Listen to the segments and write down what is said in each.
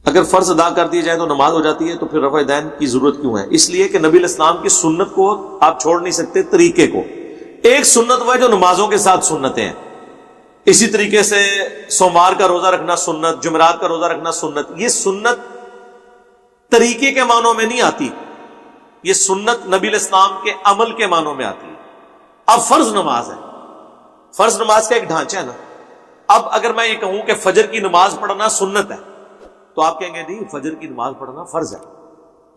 اگر فرض ادا کر دی جائے تو نماز ہو جاتی ہے، تو پھر رفع دین کی ضرورت کیوں ہے؟ اس لیے کہ نبی علیہ السلام کی سنت کو آپ چھوڑ نہیں سکتے، طریقے کو۔ ایک سنت وہ ہے جو نمازوں کے ساتھ سنتیں ہیں، اسی طریقے سے سوموار کا روزہ رکھنا سنت، جمعرات کا روزہ رکھنا سنت۔ یہ سنت طریقے کے معنوں میں نہیں آتی، یہ سنت نبی علیہ السلام کے عمل کے معنوں میں آتی ہے۔ اب فرض نماز ہے، فرض نماز کا ایک ڈھانچہ ہے نا۔ اب اگر میں یہ کہوں کہ فجر کی نماز پڑھنا سنت ہے، تو آپ کہیں گے نہیں، فجر کی نماز پڑھنا فرض ہے۔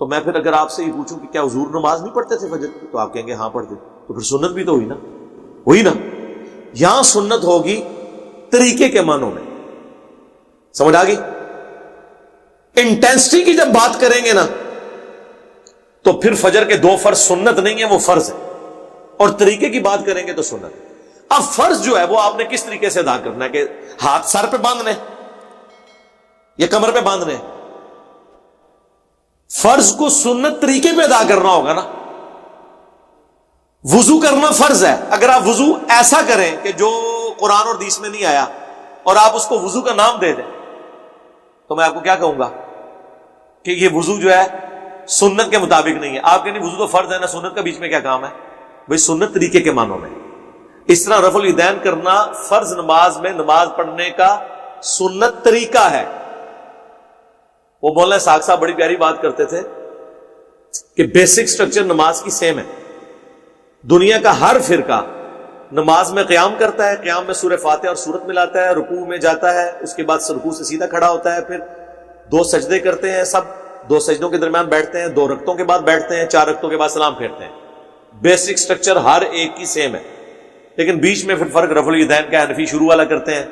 تو میں پھر اگر آپ سے یہ پوچھوں کہ کیا حضور نماز نہیں پڑھتے تھے فجر کی، تو آپ کہیں گے ہاں پڑھتے، تو پھر سنت بھی تو ہوئی نا، ہوئی نا۔ یہاں سنت ہوگی طریقے کے معنوں میں، سمجھ آ گئی؟ انٹینسٹی کی جب بات کریں گے نا، تو پھر فجر کے 2 فرض سنت نہیں ہے، وہ فرض ہے، اور طریقے کی بات کریں گے تو سنت ہے۔ اب فرض جو ہے وہ آپ نے کس طریقے سے ادا کرنا ہے، کہ ہاتھ سر پہ باندھنے یا کمر پہ باندھنے؟ فرض کو سنت طریقے پہ ادا کرنا ہوگا نا۔ وضو کرنا فرض ہے، اگر آپ وضو ایسا کریں کہ جو قرآن اور حدیث میں نہیں آیا، اور آپ اس کو وضو کا نام دے دیں، تو میں آپ کو کیا کہوں گا کہ یہ وضو جو ہے سنت کے مطابق نہیں ہے۔ آپ کہیں وضو تو فرض ہے نا، سنت کا بیچ میں کیا کام ہے؟ بھئی سنت طریقے کے معنوں میں۔ اس طرح رفع الیدین کرنا فرض نماز میں نماز پڑھنے کا سنت طریقہ ہے۔ وہ مولانا ساق صاحب بڑی پیاری بات کرتے تھے کہ بیسک سٹرکچر نماز کی سیم ہے۔ دنیا کا ہر فرقہ نماز میں قیام کرتا ہے، قیام میں سورہ فاتحہ اور سورت ملاتا ہے، رکوع میں جاتا ہے، اس کے بعد رکوع سے سیدھا کھڑا ہوتا ہے، پھر 2 سجدے کرتے ہیں، سب 2 سجدوں کے درمیان بیٹھتے ہیں، 2 رکعتوں کے بعد بیٹھتے ہیں، 4 رکعتوں کے بعد سلام پھیرتے ہیں۔ بیسک سٹرکچر ہر ایک کی سیم ہے، لیکن بیچ میں پھر فرق رفع الیدین کا حنفی شروع والا کرتے ہیں،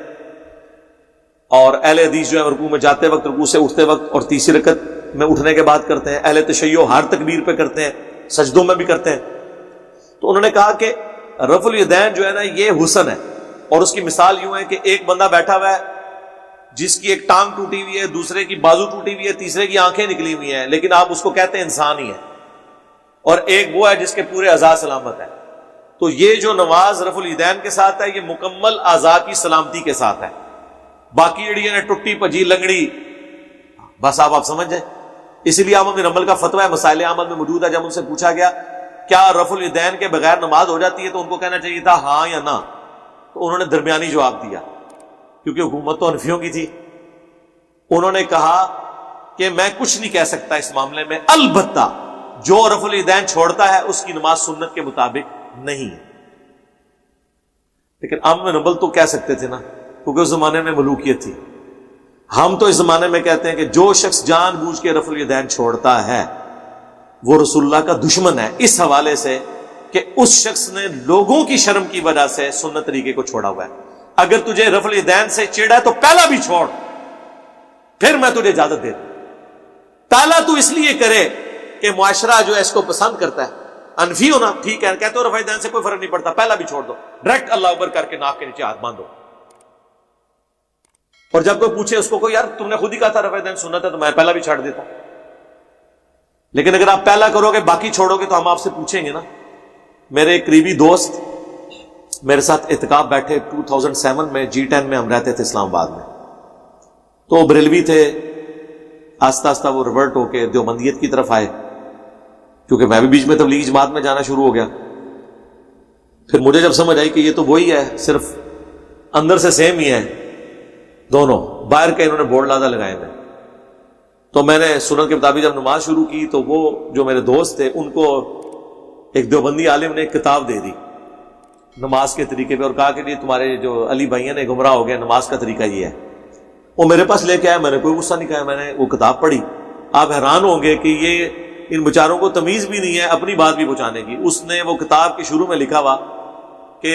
اور اہل حدیث جو ہے رکوع میں جاتے وقت، رکوع سے اٹھتے وقت اور تیسری رکعت میں اٹھنے کے بعد کرتے ہیں۔ اہل تشیع ہر تکبیر پہ کرتے ہیں، سجدوں میں بھی کرتے ہیں۔ تو انہوں نے کہا کہ رفع الیدین جو ہے نا، یہ حسن ہے، اور اس کی مثال یوں ہے کہ ایک بندہ بیٹھا ہوا ہے جس کی ایک ٹانگ ٹوٹی ہوئی ہے، دوسرے کی بازو ٹوٹی ہوئی ہے، تیسرے کی آنکھیں نکلی ہوئی ہیں، لیکن آپ اس کو کہتے ہیں انسان ہی ہے، اور ایک وہ ہے جس کے پورے اعضاء سلامت ہے۔ تو یہ جو نماز رفع الیدین کے ساتھ ہے، یہ مکمل اعضاء کی سلامتی کے ساتھ ہے۔ باقی ایڑیاں نے ٹوٹی پجی لنگڑی، بس آپ سمجھ جائیں۔ اسی لیے احمد بن حنبل کا فتویٰ ہے، مسائل احمد میں موجود ہے، جب ان سے پوچھا گیا کیا رفع الیدین کے بغیر نماز ہو جاتی ہے، تو ان کو کہنا چاہیے تھا ہاں یا نہ، تو انہوں نے درمیانی جواب دیا، کیونکہ حکومت تو حنفیوں کی تھی۔ انہوں نے کہا کہ میں کچھ نہیں کہہ سکتا اس معاملے میں، البتہ جو رفع الیدین چھوڑتا ہے اس کی نماز سنت کے مطابق نہیں ہے۔ لیکن احمد بن حنبل تو کہہ سکتے تھے نا، کیونکہ اس زمانے میں ملوکیت تھی۔ ہم تو اس زمانے میں کہتے ہیں کہ جو شخص جان بوجھ کے رفع الیدین چھوڑتا ہے وہ رسول اللہ کا دشمن ہے، اس حوالے سے کہ اس شخص نے لوگوں کی شرم کی وجہ سے سنت طریقے کو چھوڑا ہوا ہے۔ اگر تجھے رفع الیدین سے چڑ ہے تو پہلا بھی چھوڑ، پھر میں تجھے اجازت دے دوں۔ پہلا تو اس لیے کرے کہ معاشرہ جو ہے اس کو پسند کرتا ہے، انفی ہونا ٹھیک ہے، کہتے ہو رفع الیدین سے کوئی فرق نہیں پڑتا، پہلا بھی چھوڑ دو، ڈائریکٹ اللہ اکبر کر کے ناک کے نیچے ہاتھ باندھو۔ اور جب کوئی پوچھے اس کو، یار تم نے خود ہی کہا تھا رفع الیدین سنت ہے، تو میں پہلا بھی چھاڑ دیتا۔ لیکن اگر آپ پہلا کرو گے باقی چھوڑو گے، تو ہم آپ سے پوچھیں گے نا۔ میرے ایک قریبی دوست میرے ساتھ اعتکاف بیٹھے 2007 میں، G10 میں ہم رہتے تھے اسلام آباد میں، تو وہ بریلوی تھے، آہستہ آہستہ وہ ریورٹ ہو کے دیوبندیت کی طرف آئے، کیونکہ میں بھی بیچ میں تبلیغی جماعت میں جانا شروع ہو گیا۔ پھر مجھے جب سمجھ آئی کہ یہ تو وہی ہے، صرف اندر سے سیم ہی ہے دونوں، باہر کے انہوں نے بورڈ لادہ لگائے ہوئے، تو میں نے سنت کے مطابق جب نماز شروع کی، تو وہ جو میرے دوست تھے ان کو ایک دیوبندی عالم نے ایک کتاب دے دی نماز کے طریقے پہ، اور کہا کہ یہ تمہارے جو علی بھائیاں نے گمراہ ہو گئے، نماز کا طریقہ یہ ہے۔ وہ میرے پاس لے کے آیا، میں نے کوئی غصہ نہیں کہا، میں نے وہ کتاب پڑھی۔ آپ حیران ہوں گے کہ یہ ان بیچاروں کو تمیز بھی نہیں ہے اپنی بات بھی پہنچانے کی۔ اس نے وہ کتاب کے شروع میں لکھا ہوا کہ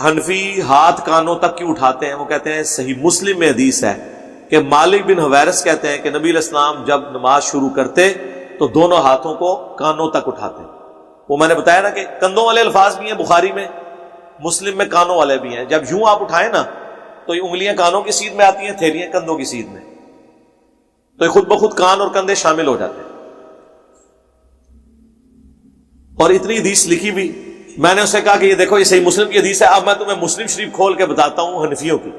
حنفی ہاتھ کانوں تک کیوں اٹھاتے ہیں؟ وہ کہتے ہیں صحیح مسلم میں حدیث ہے کہ مالک بن حویرث کہتے ہیں کہ نبی علیہ السلام جب نماز شروع کرتے تو دونوں ہاتھوں کو کانوں تک اٹھاتے۔ وہ میں نے بتایا نا کہ کندھوں والے الفاظ بھی ہیں بخاری میں، مسلم میں کانوں والے بھی ہیں۔ جب یوں آپ اٹھائیں نا تو یہ انگلیاں کانوں کی سیدھ میں آتی ہیں، تھیلیاں کندھوں کی سیدھ میں، تو یہ خود بخود کان اور کندھے شامل ہو جاتے ہیں۔ اور اتنی حدیث لکھی بھی، میں نے اسے کہا کہ یہ دیکھو یہ صحیح مسلم کی حدیث ہے۔ اب میں تمہیں مسلم شریف کھول کے بتاتا ہوں حنفیوں کی۔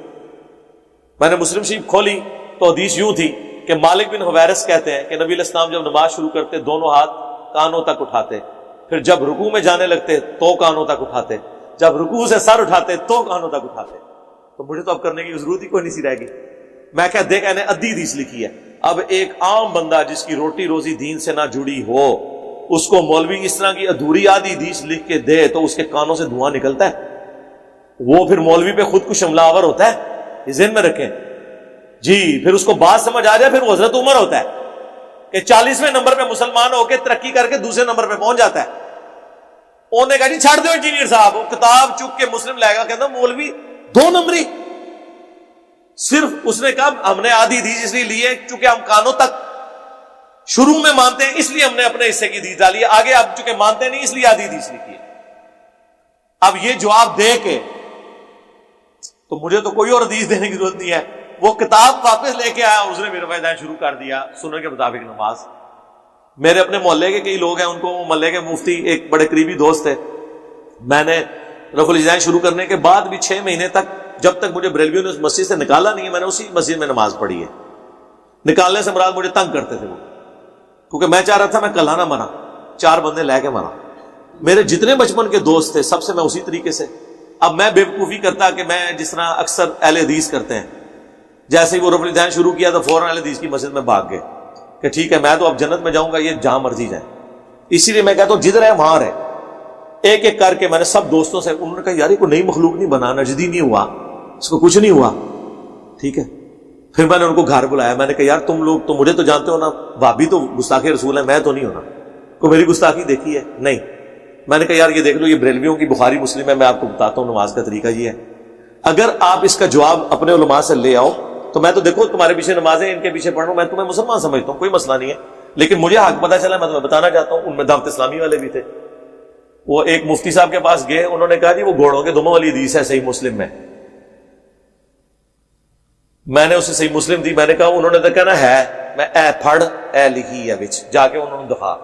میں نے مسلم شریف کھولی تو حدیث یوں تھی کہ مالک بن حویرث کہتے ہیں کہ نبی علیہ السلام جب نماز شروع کرتے دونوں ہاتھ کانوں تک اٹھاتے، پھر جب رکوع میں جانے لگتے تو کانوں تک اٹھاتے، جب رکوع سے سر اٹھاتے تو کانوں تک اٹھاتے. تو مجھے تو اب کرنے کی ضرورت ہی کوئی نہیں سی رہ گئی. میں کہا دیکھ نے ادھی حدیث لکھی ہے. اب ایک عام بندہ جس کی روٹی روزی دین سے نہ جڑی ہو، اس کو مولوی اس طرح کی ادھوری آدھی حدیث لکھ کے دے تو اس کے کانوں سے دھواں نکلتا ہے. وہ پھر مولوی پہ خود کش حملہ آور ہوتا ہے، یہ ذہن میں رکھیں جی. پھر اس کو بات سمجھ آ جائے پھر وہ حضرت عمر ہوتا ہے کہ 40ویں نمبر پہ مسلمان ہو کے ترقی کر کے دوسرے نمبر پہ پہنچ جاتا ہے. انہوں نے کہا جی چھاڑ دو انجینئر صاحب. وہ کتاب چک کے مسلم لائے گا، کہتا مولوی 2 نمبری. صرف اس نے کہا ہم نے آدھی حدیث اس لیے لی ہے چونکہ ہم کانوں تک شروع میں مانتے ہیں، اس لیے ہم نے اپنے حصے کی حدیث ڈالی ہے، آگے آپ چونکہ مانتے نہیں اس لیے آدھی حدیث لکھی ہے. اب یہ جواب دے کے تو مجھے تو کوئی اور حدیث دینے کی ضرورت نہیں ہے. وہ کتاب واپس لے کے آیا، اس نے میرے فائدہ شروع کر دیا سنن کے مطابق نماز. میرے اپنے محلے کے کئی لوگ ہیں، ان کو محلے کے مفتی ایک بڑے قریبی دوست ہے. میں نے رفع الاذان شروع کرنے کے بعد بھی 6 مہینے تک جب تک مجھے بریلویوں نے اس مسجد سے نکالا نہیں ہے، میں نے اسی مسجد میں نماز پڑھی ہے. نکالنے سے مراد مجھے تنگ کرتے تھے وہ، کیونکہ میں چاہ رہا تھا میں کلہ نہ مرا، 4 بندے لے کے مرا. میرے جتنے بچپن کے دوست تھے سب سے میں اسی طریقے سے. اب میں بے وقوفی کرتا کہ میں جس طرح اکثر اہل حدیث کرتے ہیں، جیسے ہی وہ رفع الاذان شروع کیا تو فوراً اہل حدیث کی مسجد میں بھاگ گئے کہ ٹھیک ہے میں تو اب جنت میں جاؤں گا، یہ جہاں مرضی جائیں. اسی لیے میں کہتا ہوں جدھر ہے وہاں رہے. ایک ایک کر کے میں نے سب دوستوں سے، انہوں نے کہا یار یہ کوئی نئی مخلوق نہیں بنا، نجدی نہیں ہوا، اس کو کچھ نہیں ہوا، ٹھیک ہے. پھر میں نے ان کو گھر بلایا، میں نے کہا یار تم لوگ تو مجھے تو جانتے ہو نا، بھابی تو گستاخی رسول ہے، میں تو نہیں ہونا. کوئی میری گستاخی دیکھی ہے؟ نہیں. میں نے کہا یار یہ دیکھ لو، یہ بریلویوں کی بخاری مسلم ہے، میں آپ کو بتاتا ہوں نماز کا طریقہ یہ ہے. اگر آپ اس کا جواب اپنے علماء سے لے آؤ تو میں تو دیکھو تمہارے پیچھے نمازیں ان کے پیچھے پڑھ رہا ہوں، میں تمہیں مسلمان سمجھتا ہوں، کوئی مسئلہ نہیں ہے. لیکن مجھے حق پتہ چلا، میں تمہیں بتانا چاہتا ہوں. ان میں دعوت اسلامی والے بھی تھے. وہ ایک مفتی صاحب کے پاس گئے، انہوں نے کہا جی وہ گھوڑوں کے دموں والی حدیث ہے صحیح مسلم میں. میں نے اسے صحیح مسلم دی، میں نے کہا، انہوں نے تو کہنا ہے، میں اے پھڑ اے لکھی ہے بچ جا کے انہوں نے دکھا.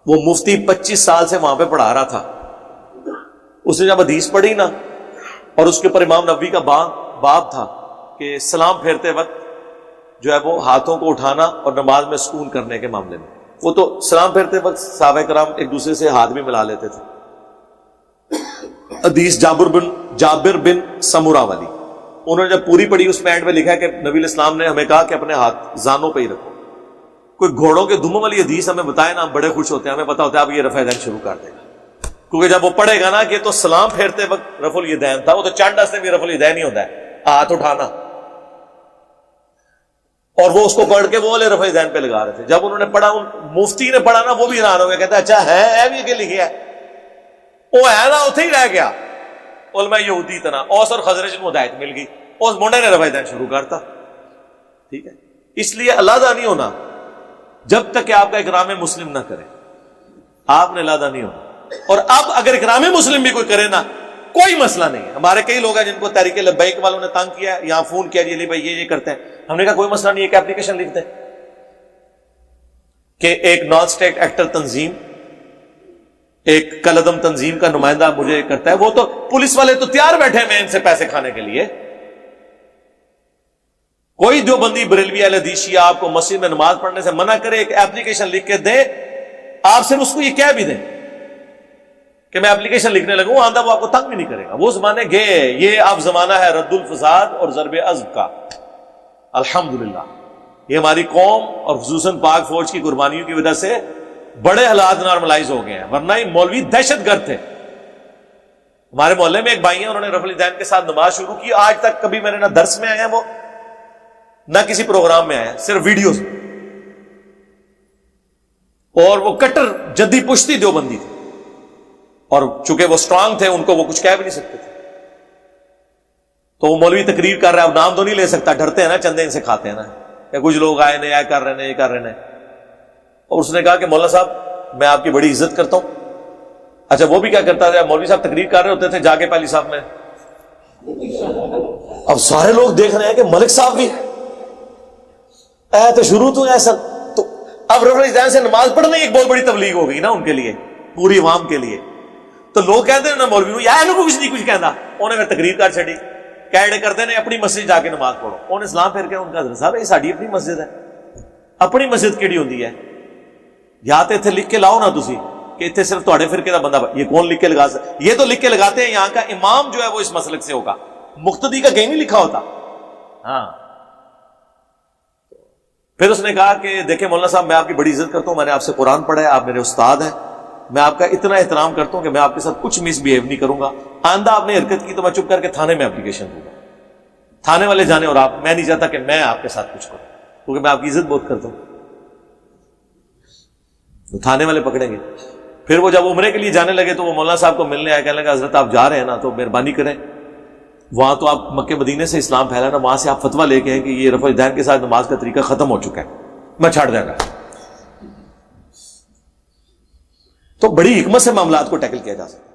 وہ مفتی 25 سال سے وہاں پہ پڑھا رہا تھا. اس نے جب حدیث پڑھی نا، اور اس کے اوپر امام نبوی کا باب تھا کہ سلام پھیرتے وقت جو ہے وہ ہاتھوں کو اٹھانا اور نماز میں سکون کرنے کے معاملے میں، وہ تو سلام پھیرتے وقت صحابہ کرام ایک دوسرے سے ہاتھ بھی ملا لیتے تھے. حدیث جابر بن سمورہ والی، انہوں نے جب پوری پڑھی اس میں اینڈ میں لکھا ہے کہ نبی علیہ السلام نے ہمیں کہا کہ اپنے ہاتھ زانوں پہ ہی رکھو. کوئی گھوڑوں کے دموں والی حدیث ہمیں بتائے نا، ہم بڑے خوش ہوتے ہیں، ہمیں پتا ہوتا ہے اب یہ رفع الیدین شروع کر دے گا. کیونکہ جب وہ پڑھے گا نا کہ تو سلام پھیرتے وقت رفع الیدین تھا، وہ تو چانڈ سے بھی رفع الیدین ہی ہوتا ہے، ہاتھ اٹھانا. اور وہ اس کو پڑھ کے وہ والے رفع الیدین پہ لگا رہے تھے. جب انہوں نے پڑھا، مفتی نے پڑھا نا، وہ بھی حیران ہو گیا، کہتا ہے اچھا ہے بھی کہ لکھا ہے؟ وہ ہے نا اتنے ہی رہ گیا. علماء یہودی تنا اوس اور خزرج میں ہدایت مل گئی، اس منڈے نے رفع الیدین شروع کرتا. ٹھیک ہے، اس لیے علیحدہ نہیں ہونا جب تک کہ آپ کا اکرام مسلم نہ کرے، آپ نے علیحدہ نہیں ہونا. اور اب اگر اکرام مسلم بھی کوئی کرے نا، کوئی مسئلہ نہیں ہے. ہمارے کئی لوگ ہیں جن کو تحریک لبیک والوں نے تنگ کیا ہے، یہاں فون کیا جی علی بھائی یہ کرتے ہیں. ہم نے کہا کوئی مسئلہ نہیں ہے، ایک اپلیکیشن لکھتے ہیں کہ ایک نان اسٹیٹ ایکٹر تنظیم، ایک کلعدم تنظیم کا نمائندہ مجھے کرتا ہے. وہ تو پولیس والے تو تیار بیٹھے ہیں ان سے پیسے کھانے کے لیے. کوئی جو بندی بریلوی اہل حدیث شیعہ آپ کو مسجد میں نماز پڑھنے سے منع کرے، ایک اپلیکیشن لکھ کے دے. آپ صرف اس کو یہ کہہ بھی دیں کہ میں اپلیکیشن لکھنے لگوں، آندہ وہ آپ کو تنگ بھی نہیں کرے گا. وہ زمانے گئے، یہ اب زمانہ ہے رد الفساد اور ضرب عزب کا. الحمدللہ یہ ہماری قوم اور خصوصاً پاک فوج کی قربانیوں کی وجہ سے بڑے حالات نارملائز ہو گئے ہیں، ورنہ یہ مولوی دہشت گرد تھے. ہمارے محلے میں ایک بھائی ہیں، انہوں نے رفع الیدین کے ساتھ نماز شروع کی. آج تک کبھی میرے نہ درس میں آئے ہیں وہ، نہ کسی پروگرام میں آئے ہیں، صرف ویڈیوز. اور وہ کٹر جدی پشتی دیوبندی تھے، اور چونکہ وہ سٹرانگ تھے ان کو وہ کچھ کہہ بھی نہیں سکتے تھے. تو وہ مولوی تقریر کر رہا ہے، اب نام تو نہیں لے سکتا، ڈرتے ہیں نا، چندے ان سے کھاتے ہیں نا، یا کچھ لوگ آئے نہیں آئے کر رہے ہیں، یہ کر رہے ہیں. اور اس نے کہا کہ مولانا صاحب میں آپ کی بڑی عزت کرتا ہوں. اچھا وہ بھی کیا کرتا تھا، مولوی صاحب تقریر کر رہے ہوتے تھے جا کے پہلی صاحب میں، اب سارے لوگ دیکھ رہے ہیں کہ ملک صاحب بھی تو شروع تو ایسا. تو اب رفع الیدین سے نماز پڑھنا ایک بہت بڑی تبلیغ ہو گئی نا ان کے لیے، پوری عوام کے لیے. تو لوگ کہتے ہیں نا مولوی یار کو کچھ نہیں کچھ کہنا، انہیں پھر تقریر کر چھڑی. کہڑے کرتے ہیں اپنی مسجد جا کے نماز پڑھو. انہیں اسلام پھر کے ان کا حضرت صاحب یہ ساری اپنی مسجد ہے. اپنی مسجد کیڑی ہوندی ہے؟ یا تو اتنے لکھ کے لاؤ نا تسی کہ اتنے صرف تھوڑے فرقے کا بندہ. یہ کون لکھ کے لگا سکتا؟ یہ تو لکھ کے لگاتے ہیں یہاں کا امام جو ہے وہ اس مسلک سے ہوگا, مقتدی کا کہیں نہیں لکھا ہوتا. ہاں پھر اس نے کہا کہ دیکھیں مولانا صاحب میں آپ کی بڑی عزت کرتا ہوں, میں نے آپ سے قرآن پڑھا ہے, آپ میرے استاد ہیں, میں آپ کا اتنا احترام کرتا ہوں کہ میں آپ کے ساتھ کچھ مس بہیو نہیں کروں گا. آئندہ آپ نے حرکت کی تو میں چپ کر کے تھانے میں اپلیکیشن دوں گا, تھانے والے جانے, اور آپ, میں نہیں چاہتا کہ میں آپ کے ساتھ کچھ کروں کیونکہ میں آپ کی عزت بہت کرتا ہوں. تو تھانے والے پکڑیں گے. پھر وہ جب عمرے کے لیے جانے لگے تو وہ مولانا صاحب کو ملنے آئے, کہنے لگا حضرت آپ جا رہے ہیں نا تو مہربانی کریں, وہاں تو آپ مکے مدینے سے اسلام پھیلا نا, وہاں سے آپ فتویٰ لے کے ہیں کہ یہ رفع دین کے ساتھ نماز کا طریقہ ختم ہو چکا ہے, میں چھاڑ دیں گا. تو بڑی حکمت سے معاملات کو ٹیکل کیا جا سکتا ہے.